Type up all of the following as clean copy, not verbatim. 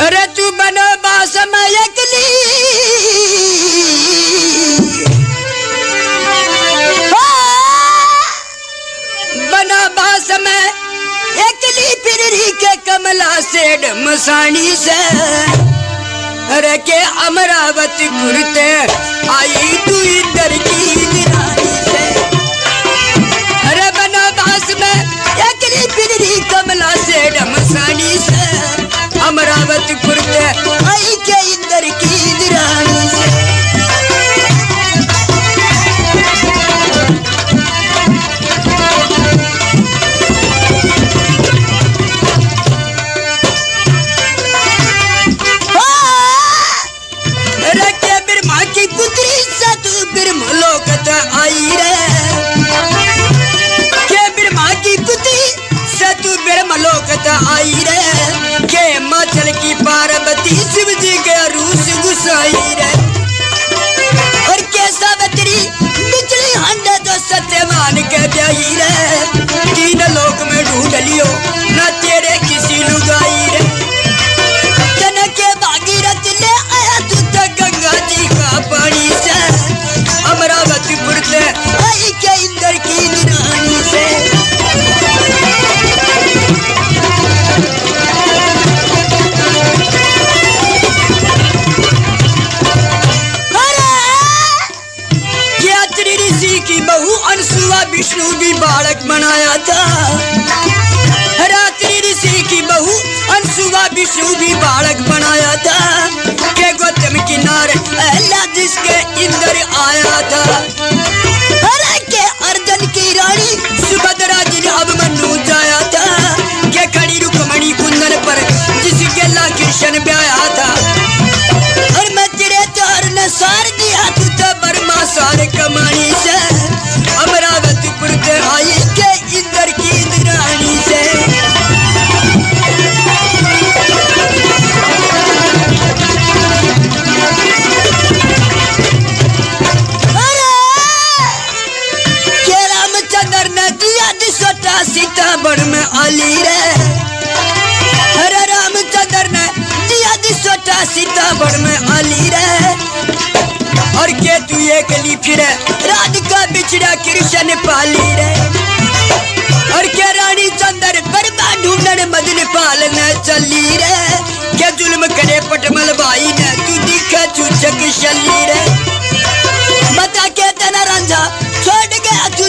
अरे तू बनो बास में अकली बना बास में अकली फिरी के कमला से मसानी से अरे के अमरावती पुरते आई तू इधर की दिरानी से अरे बना बास में अकली फिरी कमला से मसानी से अमरावती पुरते आई के इधर की दिरानी से आई रे के बिरमा की पुत्री सतु बिरमलोकत आई रे के हिमाचल की पार्वती शिव जी के रूस गुसाई रे और के सावित्री बिजली हंडे तो सत्यवान के ब्याही रे तीन लोक में ढूंढ लियो न तेरे किसी लुगाई रे जन के भागीरथ ले आया तू तो गंगा जी का पानी से अमरावती पुरते आई के इंदर की निरानी से क्या त्रि ऋषि की बहू अनसुआ विष्णु भी बालक बनाया था रात्रि ऋषि की बहू अनसुआ विष्णु भी बालक बनाया था के गौतम किनारे अहल्या जिसके इंदर आया था अरे के अर्जुन की रानी सुभद्रा जी ने अब मनु जाया था के खड़ी रुक्मणी कुंदन पर जिसके ला कृष्ण ब्याया था और मैं तेरे चार ने सार दिया तू तो बर्मा सार कमानी से अमरावती पुरते आई के इंदर की रानी से सीताबढ़ में आली रे हरे रामचंद्र ने दिया छोटा सीताबढ़ में आली रे और के तू एक ली फिर राधिका बिछड़ा कृष्ण पाली रे और के रानी चंद्र बर्मा ढूंढन मदन पालने चली रे के जुल्म करे पटमल भाई ने तू दिखा चूचक शली रे बता के तना रंझा छोड़ गया तू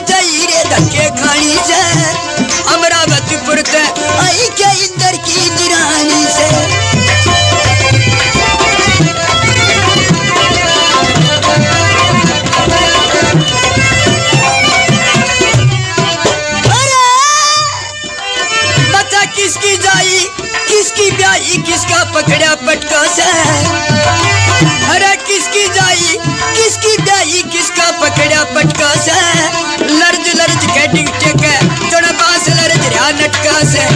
रे धक्के खानी से अमरावती पुरते आई के इंदर की दिरानी से बता किसकी जाई किसकी ब्याई किसका पकड़ा पटका से अरे किसकी जाई किसकी ब्याई किसका पकड़ा पटका से लर्ज लर्ज कैटिंग टेके जोड़ा बास लर्ज रहा नटका से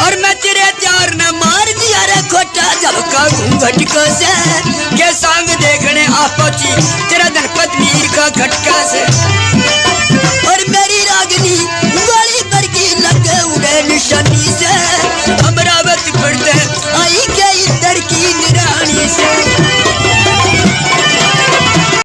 और मैं तेरे चार ने मार दिया रे खोटा झलका घूंघटका से के संग देखने आ पहुंची तेरा धनपत मीर का खटका से